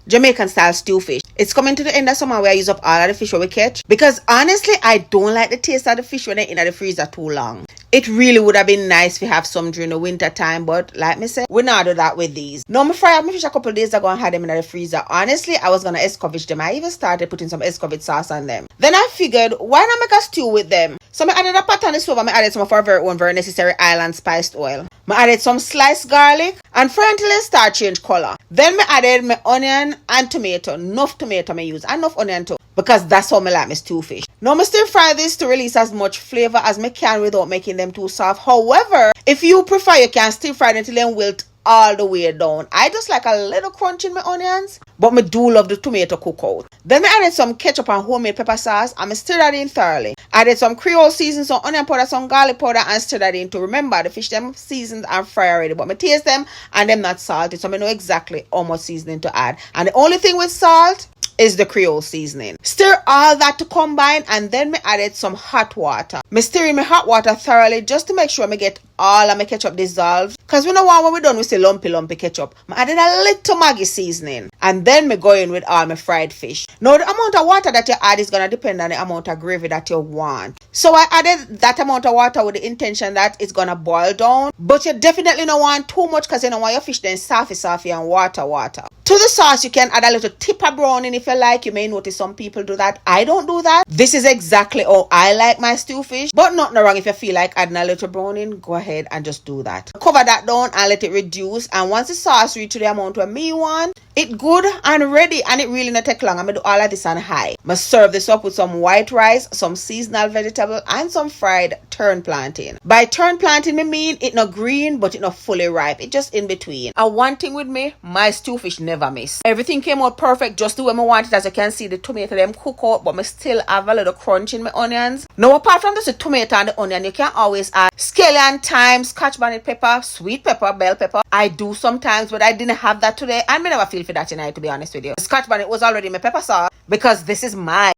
Jamaican style stew fish. It's coming to the end of summer where I use up all of the fish we catch. Because honestly, I don't like the taste of the fish when they're in the freezer too long. It really would have been nice to have some during the winter time, but like me say, we not do that with these. Now, me fry up my fish a couple of days ago and had them in the freezer. Honestly, I was gonna escovitch them. I even started putting some escovitch sauce on them. Then I figured, why not make a stew with them? So I added a pot on the stove and I added some of our very own very necessary island spiced oil. I added some sliced garlic and fry until it start change color. Then I added my onion and tomato. Enough tomato I use, enough onion too, because that's how I like my stew fish. Now I still fry this to release as much flavor as I can without making them too soft. However, if you prefer, you can still fry it until they wilt all the way down. I just like a little crunch in my onions, but I do love the tomato cook out. Then I added some ketchup and homemade pepper sauce and I stir that in thoroughly. I added some Creole seasoning, some onion powder, some garlic powder and stir that in. To remember, the fish them seasoned and fry already, but I taste them and them not salty, so I know exactly how much seasoning to add. And the only thing with salt is the Creole seasoning. Stir all that to combine and then I added some hot water. I stir in my hot water thoroughly just to make sure I get all of my ketchup dissolved. Because we know when we're done with the lumpy ketchup. I added a little Maggi seasoning. And then I go in with all my fried fish. Now the amount of water that you add is going to depend on the amount of gravy that you want. So I added that amount of water with the intention that it's going to boil down. But you definitely don't want too much because you don't want your fish then softy and water. To the sauce, you can add a little tip of browning if you like. You may notice some people do that. I don't do that. This is exactly how I like my stew fish. But nothing wrong if you feel like adding a little browning. Go ahead and just do that. Cover that down and let it reduce. And once the sauce reaches the amount where me want, it's good and ready. And it really not take long. I'm going to do all of this on high. I'm going to serve this up with some white rice, some seasonal vegetable, and some fried turned plantain. By turned plantain, I mean it not green, but it not fully ripe. It's just in between. And one thing with me, my stew fish never miss. Everything came out perfect, just the way I want it. As you can see, the tomato them cook out, but I still have a little crunch in my onions. Now, apart from just the tomato and the onion, you can always add scallion, thyme, scotch bonnet pepper, sweet pepper, bell pepper. I do sometimes, but I didn't have that today. And I never feel for that tonight, to be honest with you. The scotch bonnet was already in my pepper sauce because this is my